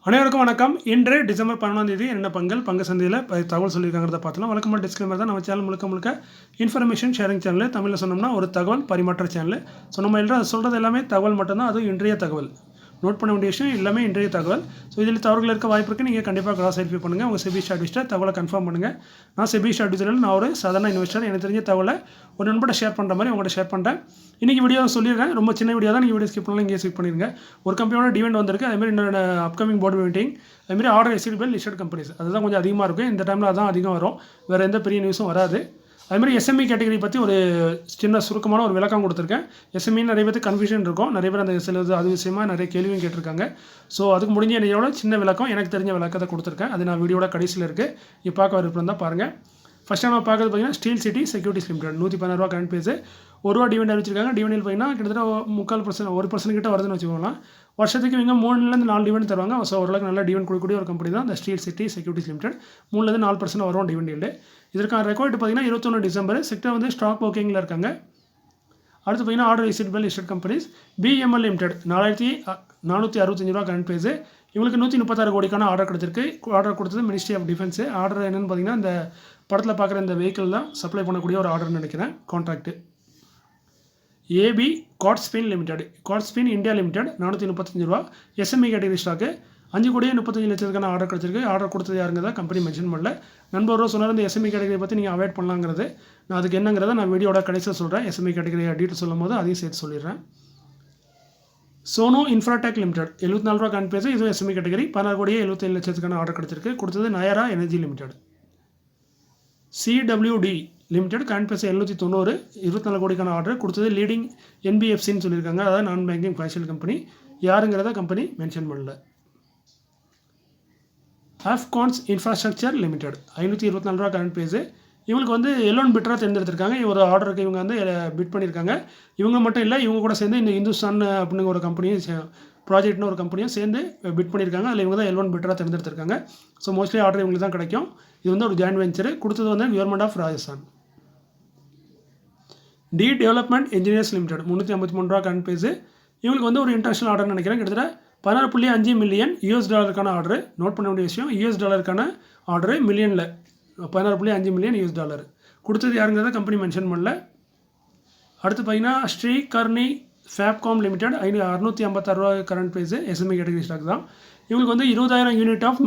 அனைவருக்கும் வணக்கம். இன்று டிசம்பர் 11ஆம் தேதி என்ன பங்கு சந்தையில் தகவல் சொல்லியிருக்காங்கிறத பார்த்தலாம். வழக்கமாக டிஸ்க்ளைமர் தான். நம்ம சேனல் முழுக்க இன்ஃபர்மேஷன் ஷேரிங் சேனல். தமிழில் சொன்னோம்னா ஒரு தகவல் பரிமாற்ற சேனல். ஸோ நம்ம எல்லாம் சொல்கிறது எல்லாமே தகவல் மட்டும்தான். அதுவும் இன்றைய தகவல். நோட் பண்ண வேண்டிய விஷயம் எல்லாமே இன்றைய தகவல். ஸோ இதில் தவறுகள் இருக்க வாய்ப்பு இருக்குது. நீங்கள் கண்டிப்பாக கிராஸ் வெரிஃபை பண்ணுங்கள். உங்கள் செபி ஸ்டாட்டிஸ்ட்டை தகவலை கன்ஃபார்ம் பண்ணுங்கள். நான் செபி ஸ்டாட்டிஸ்டில் நான் ஒரு சாதாரண இன்வெஸ்டர். எனக்கு தெரிஞ்ச தகவலை ஒரு நண்பர்கிட்ட ஷேர் பண்ணுற மாதிரி உங்கள்கிட்ட ஷேர் பண்ணுறேன். இன்றைக்கி வீடியோ சொல்லியிருக்கேன். ரொம்ப சின்ன வீடியோ தான். நீங்கள் வீடியோ ஸ்கிப் பண்ணலாம். இங்கே ஸ்கிப் பண்ணிடுங்க. ஒரு கம்பெனியோட டிவெண்ட் வந்திருக்கு. அதேமாதிரி இன்னொரு அப்கமிங் போர்டு மீட்டிங், அதுமாதிரி order received by listed companies. அதுதான் கொஞ்சம் அதிகமாக இருக்கும். இந்த டைமில் அதான் அதிகம் வரும். வேறு எந்த பெரிய நியூஸும் வராது. அதுமாதிரி எஸ்எம்இ கேட்டகரி பற்றி ஒரு சின்ன சுருக்கமான ஒரு விளக்கம் கொடுத்துருக்கேன். எஸ்எம்இ நிறைய பேருக்கு கன்ஃபியூஷன் இருக்கும். நிறைய பேர் அந்த சிலது அது விஷயமா நிறைய கேள்வியும் கேட்டிருக்காங்க. ஸோ அதுக்கு முடிஞ்ச என்னையோட சின்ன விளக்கம், எனக்கு தெரிஞ்ச விளக்கத்தை கொடுத்துருக்கேன். அது நான் வீடியோட கடைசியில் இருக்குது. இப்போ பார்க்க விருப்பம் தான் பாருங்கள். ஃபஸ்ட்டு நம்ம பார்க்குறது பார்த்தீங்கன்னா ஸ்டீல் சிட்டி செக்யூரிட்டிஸ் லிமிடெட் 116 ரூபா கரண்ட் பேஸு. ₹1 டிவிடெண்ட் அறிவிச்சிருக்காங்க. டிவிடெண்ட் பார்த்தீங்கன்னா கிட்டத்தட்ட 1% கிட்ட வருதுன்னு வச்சுக்கோங்களேன். வருஷத்துக்கு இவங்க 3லேருந்து 4 டிவிடெண்ட் தருவாங்க. ஸோ ஓரளவுக்கு நல்லா டிவிடெண்ட் கொடுக்கக்கூடிய ஒரு கம்பெனி தான் இந்த ஸ்டீல் சிட்டி செக்யூரிட்டிஸ் லிமிடெட். 3லேருந்து 4% வரும் டிவிடெண்ட். இதற்கான ரெக்கார்டு பார்த்தீங்கன்னா 21 டிசம்பர். செக்டர் வந்து ஸ்டாக் புக்கிங்கில் இருக்காங்க. அடுத்து பார்த்தீங்கன்னா order received by listed companies. BML limited 4465 ரூபா கரண்ட் பேஸு. இவங்களுக்கு 136 கோடிக்கான ஆர்டர் கொடுத்துருக்கு. ஆர்டர் கொடுத்தது மினிஸ்ட்ரி ஆஃப் டிஃபென்ஸு. ஆர்டர் என்னென்னு பார்த்தீங்கன்னா இந்த படத்தில் பார்க்குற இந்த வெஹிக்கிள் தான் சப்ளை பண்ணக்கூடிய ஒரு ஆர்டர்னு நினைக்கிறேன். Contract. AB Cotspin limited, Cotspin India limited 435 ரூபா. எஸ்எம்இ கேட்டகரி ஸ்டாக்கு 5,35,00,000க்கான ஆர்டர் கிடச்சிருக்கு. ஆர்டர் கொடுத்தது யாருங்கிறத கம்பெனி மென்ஷன் பண்ணல. நண்பர் சொன்னார் இந்த எஸ்எம்இ கேட்டகரி பற்றி நீங்கள் அவாய்ட் பண்ணலாங்கிறது. நான் அதுக்கு என்னங்கிறத நான் வீடியோட கடைசியில் சொல்கிறேன். எஸ்எம்இ கேட்டகரி டீட்டெயில் சொல்லும் போது அதையும் சேர்த்து சொல்லிடுறேன். சோனோ இன்ஃப்ராடெக் லிமிடெட் 74 ரூபா கரண்ட் பேஸு. இதுவும் எஸ்எம்இ கேட்டகரி 16,77,00,000க்கான ஆர்டர் கிடச்சிருக்கு. கொடுத்தது Nayara energy limited. CWD limited current base 790, 24 கோடிக்கான ஆர்டர் கொடுத்தது லீடிங் என்பிஎஃப்சின்னு சொல்லியிருக்காங்க. அதாவது நான் பேங்கிங் ஃபைனான்ஷியல் கம்பெனி. யாருங்கிறத கம்பெனி மென்ஷன் பண்ணல. ஆஃப்கான்ஸ் இன்ஃப்ராஸ்ட்ரக்சர் லிமிடெட் 524 ரூபா கரண்ட் பேஸு. இவங்களுக்கு வந்து எல்லோன் பிட்டராக தேர்ந்தெடுத்திருக்காங்க. ஒரு ஆர்டருக்கு இவங்க வந்து பிட் பண்ணியிருக்காங்க. இவங்க மட்டும் இல்லை, இவங்க கூட சேர்ந்து இந்த இந்துஸ்தான் அப்படிங்கிற ஒரு கம்பெனியும் ப்ராஜெக்ட்னு ஒரு கம்பெனியும் சேர்ந்து பிட் பண்ணியிருக்காங்க. அதில் இவங்க தான் எல்லோன் பிட்டராக தேர்ந்தெடுத்திருக்காங்க. ஸோ மோஸ்ட்லி ஆர்டர் இவங்களுக்கு தான் கிடைக்கும். இது வந்து ஒரு ஜாயின்ட் வெஞ்சர். கொடுத்தது வந்து government of Rajasthan. D Development Engineers Limited 353 ரூபா கரண்ட் பேஸு. இவங்களுக்கு வந்து ஒரு இன்டர்நேஷனல் ஆர்டர் நினைக்கிறேன். கிட்டத்தட்ட $16.5 மில்லியன் டாலருக்கான ஆர்டர். நோட் பண்ண வேண்டிய விஷயம், டாலருக்கான ஆர்டரு மில்லியனில் $16.5 மில்லியன் கொடுத்தது யாருங்கிறத கம்பெனி மென்ஷன் பண்ணல. அடுத்து பார்த்தீங்கன்னா ஸ்ரீகர்ணி ஃபேப்காம் லிமிடெட் 656 ரூபா current base. SME category stock தான். இவங்களுக்கு வந்து 20,000 யூனிட் ஆஃப்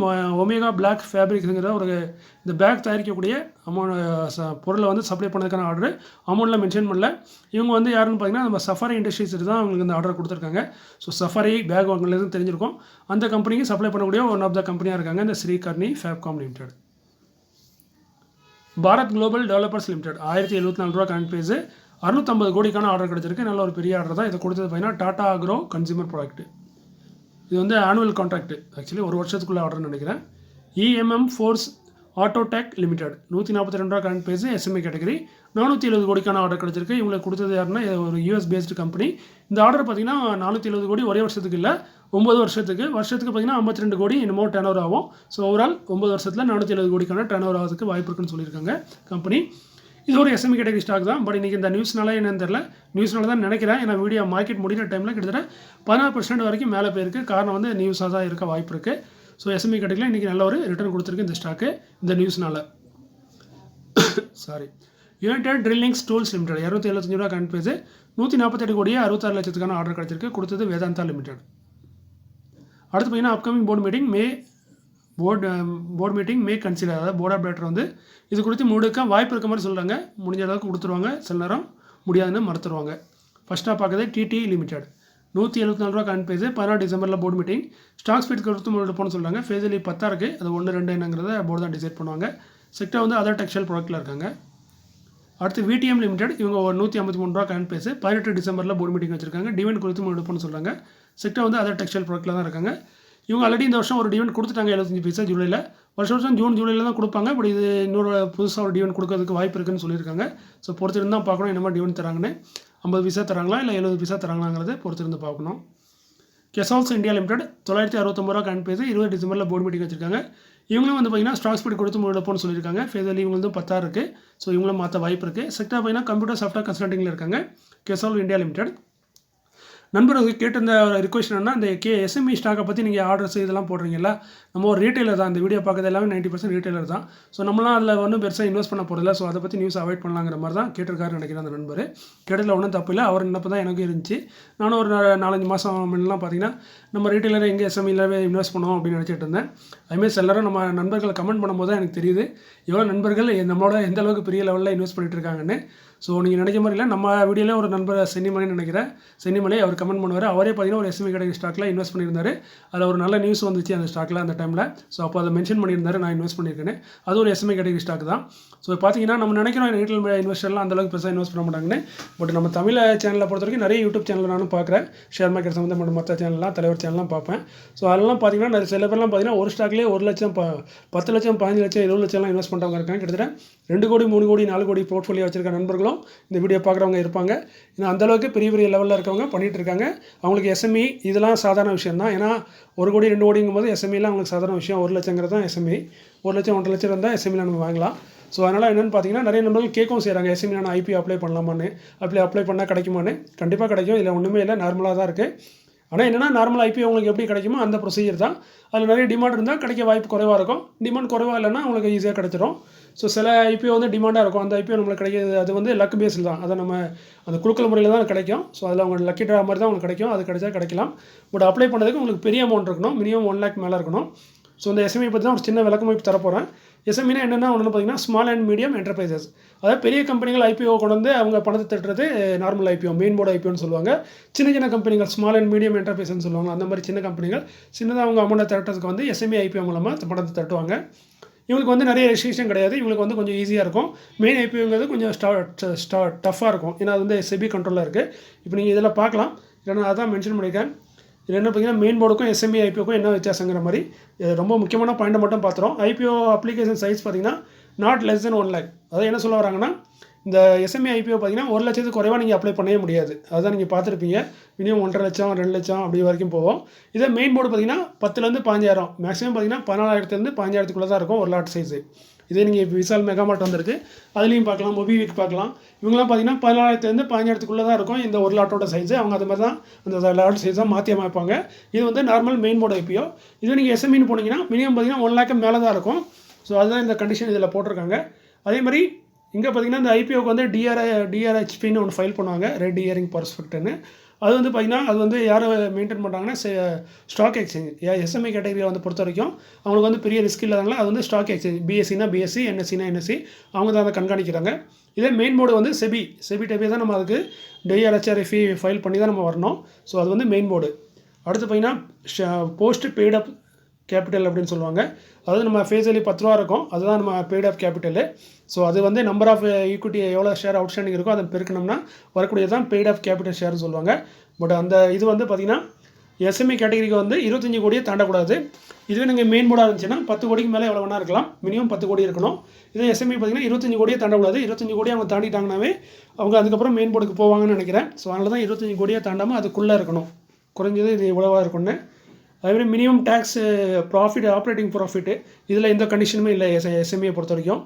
ஒமேகா பிளாக் ஃபேப்ரிக்ஸுங்கிற ஒரு இந்த பேக் தயாரிக்கக்கூடிய பொருளை வந்து சப்ளை பண்ணதுக்கான ஆர்டர். அமௌண்ட்டில் மென்ஷன் பண்ணல. இவங்க வந்து யாருன்னு பார்த்தீங்கன்னா நம்ம சஃபாரி இண்டஸ்ட்ரீஸ் தான் அவங்களுக்கு இந்த ஆர்டர் கொடுத்துருக்காங்க. ஸோ சஃபாரி பேக் வாங்கினது தெரிஞ்சிருக்கும். அந்த கம்பெனிக்கு சப்ளை பண்ணக்கூடிய ஒன் ஆஃப் த கம்பெனியாக இருக்காங்க இந்த Shrikarni Fabcom limited. Bharat global developers limited 1074 ரூபா கரண்ட் பேஸு. 650 கோடிக்கான ஆர்டர் கிடச்சிருக்கு. நல்ல ஒரு பெரிய ஆர்டர் தான். இதை கொடுத்தது பார்த்தீங்கன்னா டாடா அக்ரோ கன்சியூமர் ப்ராடக்ட். இது வந்து ஆனுவல் கான்ட்ராக்ட். ஆக்சுவலி ஒரு வருஷத்துக்குள்ள ஆர்டர் நினைக்கிறேன். இஎம்எம் ஃபோர்ஸ் ஆட்டோடெக் லிமிடெட் 142 ரூபா கரண்ட் பேஸு. எஸ்எம்இ கேட்டகரி 470 கோடிக்கான ஆர்டர் கிடச்சிருக்கு. இவங்களுக்கு கொடுத்தது யாருன்னா ஒரு யூஎஸ் பேஸ்டு கம்பெனி. இந்த ஆர்டர் பார்த்தீங்கன்னா 470 கோடி ஒரே வருஷத்துக்கு இல்லை, 9 வருஷத்துக்கு பார்த்தீங்கன்னா 52 கோடி என்னமோ டர்ன் ஓவர் ஆகும். ஸோ ஓவரால் 9 வருஷத்தில் 470 கோடிக்கான டர்ன் ஓவர் ஆகிறதுக்கு வாய்ப்பு இருக்குன்னு சொல்லியிருக்காங்க கம்பெனி. இது ஒரு எஸ்எம்இ கேட்டகரி ஸ்டாக் தான். பட் இன்றைக்கி இந்த நியூஸ்னால என்னன்னு தெரியல. நியூஸ்னால தான் நினைக்கிறேன். ஏன்னா வீடியோ மார்க்கெட் முடிகிற டைமில் கிட்டத்தட்ட 16% வரைக்கும் மேலே போயிருக்கு. காரணம் வந்து நியூஸாக தான் இருக்க வாய்ப்பு இருக்குது. ஸோ எஸ்எம்இ கேட்டகரியில் இன்றைக்கி நல்ல ஒரு ரிட்டர்ன் கொடுத்துருக்கு இந்த ஸ்டாக்கு இந்த நியூஸ்னால. சாரி. யுனைடெட் ட்ரில்லிங்ஸ் டூல்ஸ் லிமிடெட் 275 ரூபா கரண்ட் பேஸு. 148 கோடியே 66 லட்சத்துக்கான ஆர்டர் கிடச்சிருக்கு. கொடுத்தது வேதாந்தா லிமிடெட். அடுத்து பார்த்தீங்கன்னா அப்கமிங் போர்டு மீட்டிங் மே கன்சிடர். அதாவது போர்ட் ஆஃப் டைரக்டர் வந்து இது குறித்து முழுக்க வாய்ப்பு இருக்க மாதிரி சொல்கிறாங்க. முடிஞ்ச அளவுக்கு கொடுத்துருவாங்க. சில நேரம் முடியாதுன்னு மறுத்துருவாங்க. ஃபஸ்ட்டாக பார்க்குறது டிடி லிமிடெட் 174 ரூபா கரண்ட் பேஸு. 16 டிசம்பரில் போர்டு மீட்டிங். ஸ்டாக் ஸ்பீட் கொடுத்து எடுப்போம்னு சொல்கிறாங்க. ஃபேஸிலி 10 இருக்குது. அது 1, 2 என்னங்கிறத போர்டு தான் டிசைட் பண்ணுவாங்க. செக்டர் வந்து அதர் டெக்ஸ்டைல் ப்ராடக்ட்டில் இருக்காங்க. அடுத்து விடிஎம் லிமிடெட் இவங்க 153 ரூபா கரண்ட் பேஸு. 18 டிசம்பரில் போர்டு மீட்டிங் வச்சிருக்காங்க. டிவெண்ட் கொடுத்து எடுப்போம்னு சொல்கிறாங்க. செக்டர் வந்து அதர் டெக்ஸ்டைல் ப்ராடக்ட்டில் தான் இருக்காங்க. இவங்க ஆல்ரெடி இந்த வருஷம் ஒரு டிவெண்ட் கொடுத்துட்டாங்க 75 பைசா ஜூலையில். வருஷம் ஜூலையில் தான் கொடுப்பாங்க. பட் இது இன்னொரு புதுசாக ஒரு டிவெண்ட் கொடுக்கறதுக்கு வாய்ப்பு இருக்குன்னு சொல்லியிருக்காங்க. ஸோ பொறுத்திருந்து தான் பார்க்கணும் என்ன மாதிரி டிவெண்ட் தராங்கன்னு. 50 பைசா தராங்களா இல்லை 70 பைசா தராங்களாங்கிறது பொறுத்திருந்து பார்க்கணும். கெசால்ஸ் இந்தியா லிமிடெட் 969 ரூபா கரண்ட் பேஸு. 20 டிசம்பரில் போர்டு மீட்டிங் வச்சிருக்காங்க. இவங்களும் வந்து பார்த்தீங்கன்னா ஸ்டாக் ஸ்பீட் கொடுத்து எடுப்போம்னு சொல்லியிருக்காங்க. ஃபேஸில் இவங்க வந்து 10 இருக்குது. ஸோ இவங்களும் மாற்ற வாய்ப்பு இருக்குது. செக்டர் பார்த்தீங்கன்னா கம்ப்யூட்டர் சாஃப்ட்வேர் கன்சல்டிங்கில் இருக்காங்க கெசால் இந்தியா லிமிடெட். நண்பர் கேட்டிருந்த ரிக்வெஸ்ட் என்னன்னா, இந்த எஸ்எம்இ ஸ்டாக்கை பற்றி நீங்கள் ஆர்டர்ஸ் இதெல்லாம் போடுறீங்கல்ல, நம்ம ஒரு ரீட்டெயிலர் தான். இந்த வீடியோ பார்க்குறது எல்லாமே 90% ரீட்டெயிலர் தான். ஸோ நம்மளாம் அதில் ஒன்றும் பெருசாக இன்வெஸ்ட் பண்ண போகிறதில்ல. ஸோ அதை பற்றி நியூஸ் அவாய்ட் பண்ணலாங்கிற மாதிரி தான் கேட்டிருக்காருன்னு நினைக்கிறேன் அந்த நண்பர். கேட்டதில் ஒன்றும் தப்பு இல்லை. அவர் நினப்பு தான் எனக்கும் இருந்துச்சு. நானும் ஒரு 4-5 மாதம் முன்னெல்லாம் பார்த்தீங்கன்னா, நம்ம ரீட்டெயிலர் எங்கே எஸ்எம்இலவே இன்வெஸ்ட் பண்ணுவோம் அப்படின்னு நினச்சிட்டு இருந்தேன். அதுமாரி எல்லாரும் நம்ம நண்பர்கள் கமெண்ட் பண்ணும்போது தான் எனக்கு தெரியுது, எவ்வளோ நண்பர்கள் நம்மளோட எந்த அளவுக்கு பெரிய லெவலில் இன்வெஸ்ட் பண்ணிட்டு இருக்காங்கன்னு. ஸோ நீங்கள் நினைக்கிற மாதிரி இல்லை, நம்ம வீடியோவில் ஒரு நண்பர் சென்னிமலைன்னு நினைக்கிறேன், சென்னிமலை அவர் கமெண்ட் பண்ணுவார். அவரே பார்த்தீங்கன்னா ஒரு எஸ்எம்இ கேட்டகரி ஸ்டாக்கில் இன்வெஸ்ட் பண்ணியிருந்தார். அதில் ஒரு நல்ல நியூஸ் வந்துச்சு அந்த ஸ்டாக்கில் அந்த டைமில். ஸோ அப்போ அதை மென்ஷன் பண்ணியிருந்தார், நான் இன்வெஸ்ட் பண்ணியிருக்கேன். அது ஒரு எஸ்எம்இ கேட்டகரி ஸ்டாக் தான். ஸோ பார்த்தீங்கன்னா நம்ம நினைக்கிறோம் ரீட்டெயில் இன்வெஸ்டர்லாம் அந்தளவுக்கு பெருசாக இன்வெஸ்ட் பண்ண மாட்டாங்கன்னு. பட் நம்ம தமிழ் சேனலை பொறுத்த வரைக்கும் நிறைய யூடியூப் சேனல் நானும் பார்க்குறேன். ஷேர் மார்க்கெட் சம்மந்தப்பட்ட மற்ற சேனல்லாம், தலைவர் சேனல்லாம் பார்ப்பேன். ஸோ அதெல்லாம் பார்த்தீங்கன்னா சில பேர்லாம் பார்த்தீங்கன்னா ஒரு ஸ்டாக்லேயே 1 லட்சம் 10 லட்சம் 15 லட்சம் 20 லட்சம்லாம் இன்வெஸ்ட் பண்ணுறவங்க இருக்காங்க. கிட்டத்தட்ட 2 கோடி 3 கோடி 4 கோடி போர்ட்ஃபோலியோ வச்சிருக்க நண்பர்களும் இந்த வீடியோ பார்க்குறவங்க இருப்பாங்க. ஏன்னா அந்தளவுக்கு பெரிய பெரிய லெவலில் இருக்கவங்க பண்ணிகிட்டு இருக்காங்க. அவங்களுக்கு எஸ்எம்இ இதெல்லாம் சாதாரண விஷயம் தான். ஏன்னா 1 கோடி 2 கோடிங்கும் போது எஸ்எம்இலாம் அவங்களுக்கு சாதாரண விஷயம். 1 லட்சங்கிறது தான் எஸ்எம்இ. 1 லட்சம் 1.5 லட்சம் இருந்தால் எஸ்எம்இல நம்ம வாங்கலாம். ஸோ அதனால் என்னென்னு பார்த்தீங்கன்னா நிறைய நண்பர்கள் கேட்கவும் செய்கிறாங்க, எஸ்எம்இ நான் ஐபிஓ அப்ளை பண்ணலாமான்னு, அப்ளை பண்ணால் கிடைக்குமான்னு. கண்டிப்பாக கிடைக்கும், இல்லை ஒன்றுமே இல்லை, நார்மலாக தான் இருக்குது. ஆனால் என்னென்னா நார்மல் ஐபிஓ உங்களுக்கு எப்படி கிடைக்குமோ அந்த ப்ரொசீஜர் தான். அதில் நிறைய டிமாண்ட் இருந்தால் கிடைக்க வாய்ப்பு குறைவாக இருக்கும். டிமாண்ட் குறைவாக இல்லைன்னா உங்களுக்கு ஈஸியாக கிடைச்சிரும். ஸோ சில ஐபிஓ வந்து டிமாண்டாக இருக்கும், அந்த ஐபிஓ நம்மளுக்கு கிடைக்கிது, அது வந்து லக் பேஸில் தான். அதை நம்ம அந்த குழுக்கள் முறையில் தான் கிடைக்கும். ஸோ அதில் அவங்க லக்கி ட்ரா மாதிரி தான் உங்களுக்கு கிடைக்கும். அது கிடைச்சா கிடைக்கலாம். பட் அப்ளை பண்ணதுக்கு உங்களுக்கு பெரிய அமௌண்ட் இருக்கணும், மினிமம் 1 lakh மேலே இருக்கணும். ஸோ இந்த எஸ்எம்இ பற்றி தான் ஒரு சின்ன விளக்கம் இப்போ தரப்போகிறேன். எஸ்எம்இனா என்னென்னா ஒன்று பார்த்தீங்கன்னா ஸ்மால் அண்ட் மீடியம் என்டர்பிரைசஸ். அதாவது பெரிய கம்பெனிகள் ஐபிஓ கொண்டு வந்து அவங்க பணத்தை தட்டுறது நார்மல் ஐபிஓ, மெயின் போர்டு ஐபிஓன்னு சொல்லுவாங்க. சின்ன சின்ன கம்பெனிகள் ஸ்மால் அண்ட் மீடியம் என்டர்பிரைஸ்ன்னு சொல்லுவாங்க. அந்த மாதிரி சின்ன கம்பெனிகள் சின்னதாக அவங்க அமௌண்ட்டை தட்டுறதுக்கு வந்து எஸ்எம்இ ஐபிஓ மூலமாக பணத்தை தட்டுவாங்க. இவங்களுக்கு வந்து நிறைய ரெஸ்ட்ரிக்ஷன் கிடையாது. இவங்களுக்கு வந்து கொஞ்சம் ஈஸியாக இருக்கும். மெயின் ஐபிஓங்கிறது கொஞ்சம் டஃப்பாக இருக்கும். ஏன்னா அது வந்து செபி கண்ட்ரோலில் இருக்குது. இப்போ நீங்கள் இதில் பார்க்கலாம், இல்லைன்னா அதான் மென்ஷன் பண்ணியிருக்கேன். இதில் என்ன பார்த்தீங்கன்னா மெயின் போர்டுக்கும் எஸ்எம்இ ஐபிஓக்கும் என்ன வித்தியாசங்கிற மாதிரி ரொம்ப முக்கியமான பாயிண்ட்டை மட்டும் பார்த்துறோம். ஐபிஓ அப்ளிகேஷன் சைஸ் பார்த்தீங்கன்னா நாட் லெஸ் தென் 1 lakh. அதாவது என்ன சொல்ல வராங்கன்னா, இந்த எஸ்எம்இ ஐபிஓ பார்த்தீங்கன்னா 1 லட்சத்துக்கு குறைவாக நீங்கள் அப்ளை பண்ணவே முடியாது. அதுதான் நீங்கள் பார்த்துருப்பீங்க. மினிமம் 1.5 லட்சம் 2 லட்சம் அப்படி வரைக்கும் போகும். இதே மெயின் போர்டு பார்த்தீங்கன்னா 10,000 15,000, மேக்ஸிமம் பார்த்தீங்கன்னா 14,000 15,000க்குள்ளே தான் இருக்கும் ஒரு லாட் சைஸு. இதே நீங்கள் இப்போ விசால் மெகாமார்ட் வந்திருக்கு, அதுலேயும் பார்க்கலாம், மொபிவிக் பார்க்கலாம். இவங்களாம் பார்த்தீங்கன்னா 14,000 15,000க்குள்ளே தான் இருக்கும் இந்த ஒரு லாட்டோட சைஸு. அவங்க அது மாதிரி தான் அந்த லாட் சைஸாக மாற்றி அமைப்பாங்க. இது வந்து நார்மல் மெயின் போர்டு ஐபிஓ. இது நீங்கள் எஸ்எம்இன்னு போனீங்கன்னா மினிமம் பார்த்தீங்கன்னா 1 lakh மேலே தான் இருக்கும். ஸோ அதுதான் இந்த கண்டிஷன் இதில் போட்டிருக்காங்க. அதே மாதிரி இங்கே பார்த்தீங்கன்னா இந்த ஐபிஓக்கு வந்து டிஆர்ஹெச்பின்னு ஒன்று ஃபைல் பண்ணுவாங்க, ரெட் இயரிங் பர்ஸ்பெக்ட்னு. அது வந்து பார்த்திங்கன்னா அது வந்து யார் மெயின்டைன் பண்ணுறாங்கன்னா ஸ்டாக் எக்ஸ்சேஞ்ச். எஸ்எம்இ கேட்டகரியை வந்து பொறுத்த வரைக்கும் அவங்களுக்கு வந்து பெரிய ரிஸ்க் இல்லாதனால அது வந்து ஸ்டாக் எக்ஸ்சேஞ்ச், பிஎஸ்சினா பிஎஸ்சி, என்எஸ்சினா என்எஸ்சி, அவங்க தான் அதை கண்காணிக்கிறாங்க. இதே மெயின் போர்டு வந்து செபி டைப்பே தான் நம்ம அதுக்கு டிஆர்ஹெச்ஆர்எஃப்இ ஃபைல் பண்ணி தான் நம்ம வரணும். ஸோ அது வந்து மெயின் போர்டு. அடுத்து பார்த்திங்கன்னா போஸ்ட் பெய்ட் அப் கேபிட்டல் அப்படின்னு சொல்லுவாங்க. அதாவது நம்ம ஃபேஸ் வேல்யூ 10 ரூபா இருக்கும், அதுதான் நம்ம பெய்ட் ஆஃப் கேபிட்டலு. ஸோ அது வந்து நம்பர் ஆஃப் ஈக்விட்டி எவ்வளோ ஷேர் அவுட்ஸ்டாண்டிங் இருக்கோ அதை பெருக்கணும்னா வரக்கூடியது தான் பெய்ட் ஆஃப் கேபிட்டல் ஷேர்னு சொல்லுவாங்க. பட் அந்த இது வந்து பார்த்திங்கன்னா எஸ்எம்இ கேட்டகரிக்கு வந்து 25 கோடியை தாண்டக்கூடாது. இதுவே நீங்கள் மெயின் போர்டாக இருந்துச்சுன்னா 10 கோடிக்கு மேலே எவ்வளோ வேணா இருக்கலாம், மினிமம் 10 கோடி இருக்கணும். இதே எஸ்எம்இ பார்த்திங்கன்னா 25 கோடியை தாண்டக்கூடாது. 25 கோடி அவங்க தாண்டிட்டாங்கனாவே அவங்க அதுக்கப்புறம் மெயின் போர்டுக்கு போவாங்கன்னு நினைக்கிறேன். ஸோ அதனால தான் 25 கோடியை தாண்டாமல் அதுக்குள்ளே இருக்கணும். குறைஞ்சது இது இவ்வளோவா இருக்குன்னு. அதேமாதிரி minimum tax profit, operating profit, இதில் எந்த கண்டிஷனுமே இல்லை எஸ்எம்இயை பொறுத்த வரைக்கும்.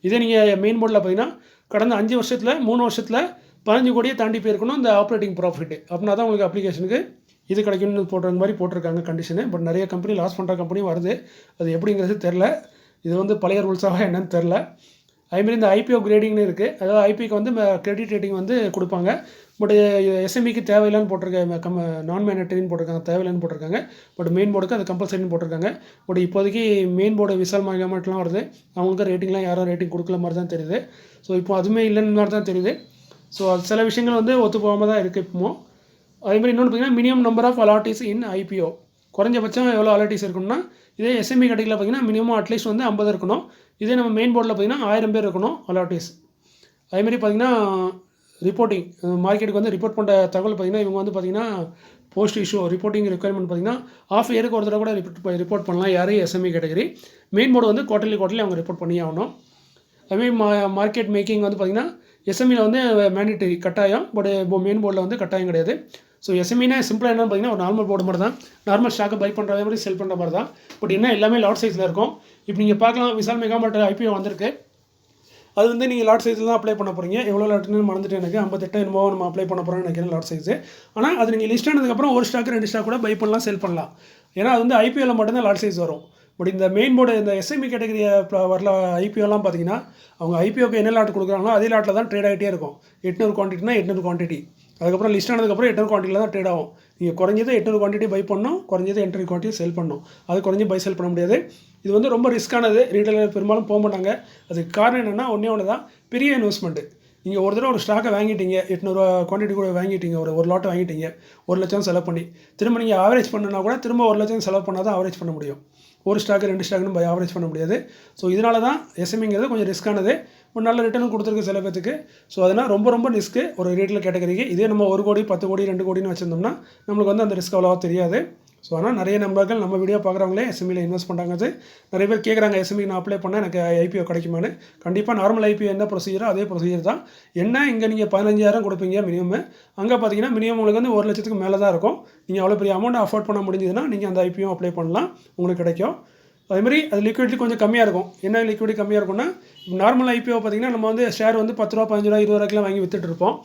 இதே நீங்கள் மெயின் போர்டில் பார்த்தீங்கன்னா கடந்த 5 வருஷத்தில் 3 வருஷத்தில் 15 கோடியை தாண்டி போயிருக்கணும் இந்த ஆப்ரேட்டிங் ப்ராஃபிட்டு. அப்படின்னா தான் உங்களுக்கு அப்ளிகேஷனுக்கு இது கிடைக்கும்னு போடுற மாதிரி போட்டிருக்காங்க கண்டிஷனு. பட் நிறைய கம்பெனி லாஸ் பண்ணுற கம்பெனியும் வருது. அது எப்படிங்கிறது தெரில. இது வந்து பழைய ரூல்ஸாக என்னன்னு தெரில. அதுமாரி இந்த ஐபிஓ கிரேடிங்னு இருக்குது. அதாவது ஐபிக்கு வந்து கிரெடிட் ரேட்டிங் வந்து கொடுப்பாங்க. பட் எஸ்எம்இக்கு தேவையில்லைன்னு போட்டிருக்க நான் மேண்டட்டரின்னு போட்டிருக்காங்க, தேவையில்லைன்னு போட்டிருக்காங்க. பட் மெயின் போர்டுக்கு அது கம்பல்சரின்னு போட்டிருக்காங்க. பட் இப்போதைக்கு மெயின் போர்டு விசால் மெகாமார்ட்லாம் வருது, அவங்களுக்கு ரேட்டிங்லாம் யாரும் ரேட்டிங் கொடுக்கல மாதிரி தான் தெரியுது. ஸோ இப்போ அதுவுமே இல்லைன்னு மாதிரி தான் தெரியுது. ஸோ அது சில விஷயங்கள் வந்து ஒத்து போகாமல் தான் இருக்குது இப்போ. அதேமாதிரி இன்னொன்று பார்த்தீங்கன்னா minimum number of allottees in IPO, குறைஞ்சபட்சம் எவ்வளோ அலாட்டிஸ் இருக்கணும்னா, இதே எஸ்எம்இ கேட்டகரியில் பார்த்தீங்கன்னா மினிமம் அட்லீஸ்ட் வந்து 50 இருக்கணும். இதே நம்ம மெயின் போர்டில் பார்த்தீங்கன்னா 1000 பேர் இருக்கணும் அலாட்டிஸ். அதேமாதிரி பார்த்தீங்கன்னா ரிப்போர்ட்டிங், மார்க்கெட்டுக்கு வந்து ரிப்போர்ட் பண்ணுற தகவல் பார்த்திங்கன்னா இவங்க வந்து பார்த்திங்கன்னா போஸ்ட் இஷ்யூ ரிப்போர்ட்டிங் ரெக்குயர்மெண்ட் பார்த்திங்கன்னா ஆஃப் இயருக்கு ஒரு தடவை கூட ரிப்போர்ட் பண்ணலாம் யார் எஸ்எம்இ கேட்டகரி. மெயின் போர்டு வந்து குவார்ட்டர்லி அவங்க ரிப்போர்ட் பண்ணி ஆகணும். அதுமாதிரி மார்க்கெட் மேக்கிங் வந்து பார்த்திங்கன்னா எஸ்எம்இயில் வந்து மேண்டேட்டரி கட்டாயம், பட் மெயின் போர்டில் வந்து கட்டாயம் கிடையாது. ஸோ எஸ்எம்இனா சிம்பிளாக என்னென்னு பார்த்தீங்கன்னா ஒரு நார்மல் போர்டு மாதிரி தான், நார்மல் ஸ்டாக்கை பை பண்ணுற மாதிரி செல் பண்ணுற மாதிரி தான். பட் என்ன எல்லாமே லாட் சைஸில் இருக்கும். இப்போ நீங்கள் பார்க்கலாம் விசால் மெகாமார்ட் ஐபிஓ வந்திருக்கு. அது வந்து நீங்கள் லாட் சைஸில் தான் அப்ளை பண்ண போகிறீங்க. எவ்வளோ லாட்னு மறந்துட்டு எனக்கு 58 என்னமோ நம்ம அப்ளை பண்ண போகிறோம்னு நினைக்கிறேன் லாட் சைஸு. ஆனால் அது நீங்கள் லிஸ்ட் ஆனதுக்கப்புறம் ஒரு ஸ்டாக் 2 ஸ்டாக் கூட பை பண்ணலாம், செல் பண்ணலாம். ஏன்னா அது வந்து ஐபிஓவில் மட்டும்தான் லாட் சைஸ் வரும். பட் இந்த மெயின் போர்டு இந்த எஸ்எம்இ கேட்டகரி வரல ஐபிஓலாம் பார்த்தீங்கன்னா அவங்க ஐபிஓக்கு என்ன லாட் கொடுக்குறாங்களோ அதே லாட்டில் தான் ட்ரேட் ஆகிட்டே இருக்கும். 800 குவான்டிட்டினா 800 குவான்டிட்டி, அதுக்கப்புறம் லிஸ்ட் ஆனதுக்கப்புறம் 800 குவான்டிட்டியில் தான் ட்ரேட் ஆகும். நீங்கள் குறைஞ்சது 800 குவான்டிட்டி பை பண்ணணும், குறைஞ்சது 800 குவான்டிட்டி செல் பண்ணணும். அது குறைஞ்சி பை செல் பண்ண முடியாது. இது வந்து ரொம்ப ரிஸ்க்கானது, ரீட்டைலர் பெரும்பாலும் போக மாட்டாங்க. அதுக்கு காரணம் என்னென்னா ஒன்று தான், பெரிய இன்வெஸ்ட்மெண்ட்டு. நீங்கள் ஒரு தடவை ஒரு ஸ்டாக்கை வாங்கிட்டீங்க, 800 குவான்டிட்டி கூட வாங்கிட்டீங்க, ஒரு லாட்டை வாங்கிட்டீங்க, 1 லட்சம் செலவு பண்ணி திரும்ப நீங்கள் ஆவரேஜ் பண்ணுனா கூட திரும்ப 1 லட்சம் செலவு பண்ணால் தான் ஆவரேஜ் பண்ண முடியும். ஒரு ஸ்டாக்கு 2 ஸ்டாக்குன்னு பை ஆவரேஜ் பண்ண முடியாது. ஸோ இதனால தான் எஸ்எம்இங்கிறது கொஞ்சம் ரிஸ்க்கானது. ஒரு நல்ல ரிட்டர்னும் கொடுத்துருக்கு சில பேத்துக்கு. ஸோ அதனால் ரொம்ப ரிஸ்க்கு ஒரு ரீட்டில் கேட்டகரிக்கு. இதே நம்ம 1 கோடி 10 கோடி 2 கோடின்னு வச்சுருந்தோம்னா நம்மளுக்கு வந்து அந்த ரிஸ்க் அவ்வளோவா தெரியாது. ஸோ ஆனால் நிறைய நண்பர்கள் நம்ம வீடியோ பார்க்குறவங்களே எஸ்எம்இயில் இன்வெஸ்ட் பண்ணுறாங்க. நிறைய பேர் கேட்குறாங்க எஸ்எம்இ நான் அப்ளை பண்ணால் எனக்கு ஐபிஓ கிடைக்குமான்னு. கண்டிப்பாக நார்மல் ஐபிஓ என்ன ப்ரொசீஜரோ அதே ப்ரொசீஜர் தான். என்ன இங்கே நீங்கள் 15,000 கொடுப்பீங்க மினிமம், அங்கே பார்த்தீங்கன்னா மினிமம் உங்களுக்கு வந்து 1 லட்சத்துக்கு மேலே தான் இருக்கும். நீங்கள் அவ்வளோ பெரிய அமௌண்ட் அஃபோர்ட் பண்ண முடிஞ்சதுன்னா நீங்கள் அந்த ஐபிஓ அப்ளை பண்ணலாம், உங்களுக்கு கிடைக்கும். அதேமாதிரி அது லிக்விடிட்டி கொஞ்சம் கம்மியாக இருக்கும். என்ன லிக்விடிட்டி கம்மியாக இருக்கும்னா, நார்மல் ஐபிஓ பார்த்திங்கன்னா நம்ம வந்து ஷேர் வந்து 10 ரூபா 15 ரூபா 20 ரூபாய்க்குலாம் வாங்கி விற்றுட்ருப்போம்.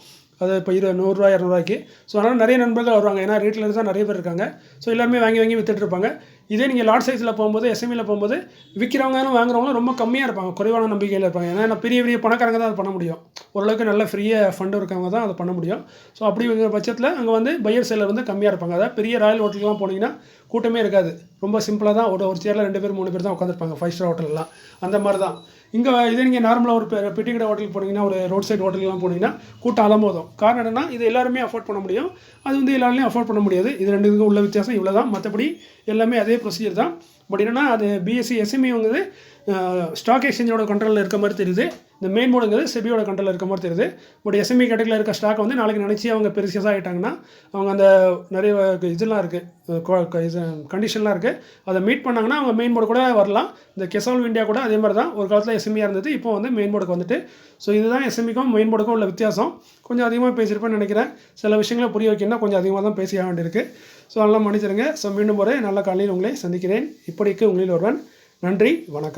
அது இப்போ 100 ரூபா 200 ரூபாய்க்கு. ஸோ அதனால் நிறைய நண்பர்கள் வருவாங்க, ஏன்னா ரீட்லர்ஸ் தான் நிறைய பேர் இருக்காங்க. ஸோ எல்லாருமே வாங்கி விற்றுட்ருப்பாங்க. இதே நீங்கள் லாட் சைஸில் போகும்போது எஸ்எம்இயில் போகும்போது விற்கிறவங்களும் வாங்குறவங்களும் ரொம்ப கம்மியாக இருப்பாங்க, குறைவான நம்பிக்கையில் இருப்பாங்க. ஏன்னா பெரிய பணக்காரங்க தான் அதை பண்ண முடியும். ஓரளவுக்கு நல்ல ஃப்ரீயாக ஃபண்டு இருக்கவங்க தான் அதை பண்ண முடியும். ஸோ அப்படிங்கிற பட்சத்தில் அங்கே வந்து பையர் செல்லர் வந்து கம்மியாக இருப்பாங்க. அதாவது பெரிய ராயல் ஹோட்டலுக்குலாம் போனீங்கன்னா கூட்டமே இருக்காது. ரொம்ப சிம்பிளாக தான் ஒரு சேரில் 2 பேர் 3 பேர் தான் உட்காந்துருப்பாங்க, 5 ஸ்டார் ஹோட்டல்லாம் அந்த மாதிரி தான். இங்கே இதே நீங்கள் நார்மலாக ஒரு பெட்டி கடை ஹோட்டலுக்கு போனீங்கன்னா, ஒரு ரோட் சைடு ஹோட்டலுக்குலாம் போனீங்கன்னா கூட்டம் அலமோதும். காரணம் என்னென்னா இது எல்லாருமே அஃபோர்ட் பண்ண முடியும், அது வந்து எல்லாருமே அஃபோர்ட் பண்ண முடியாது. இது 2க்கும் உள்ள வித்தியாசம் இவ்வளோ தான். மற்றபடி எல்லாமே அதே ப்ரொசீஜர் தான். பட் என்னென்னா அது பிஎஸ்சி எஸ்எம்இ வந்து ஸ்டாக் எக்ஸ்சேஞ்சோட கண்ட்ரோலில் இருக்க மாதிரி தெரியுது. இந்த மெயின் போர்டுங்கிறது செபியோட கண்ட்ரோலில் இருக்க மாதிரி தெரியுது. பட் எஸ்எம்இ கேட்டகரியில் இருக்க ஸ்டாக் வந்து நாளைக்கு நினச்சி அவங்க பெருசாக ஆகிட்டாங்கன்னா அவங்க அந்த நிறைய இதெல்லாம் இருக்குது, கண்டிஷன்லாம் இருக்குது, அதை மீட் பண்ணாங்கன்னா அவங்க மெயின் போர்டு கூட வரலாம். இந்த கெசால்வ் இந்தியா கூட அதே மாதிரி தான். ஒரு காலத்தில் எஸ்எம்இயாக இருந்தது, இப்போ வந்து மெயின் போர்டுக்கு வந்துட்டு. ஸோ இதுதான் எஸ்எம்இக்கும் மெயின் போர்டுக்கும் உள்ள வித்தியாசம். கொஞ்சம் அதிகமாக பேசியிருப்பேன்னு நினைக்கிறேன். சில விஷயங்களை புரிய வைக்கணும்னா கொஞ்சம் அதிகமாக தான் பேசிய வேண்டியிருக்கு. ஸோ நல்லா மன்னிச்சிருங்க. ஸோ மீண்டும் ஒரு நல்ல காலையில் உங்களை சந்திக்கிறேன். இப்படிக்கு உங்களில் ஒருவன். நன்றி, வணக்கம்.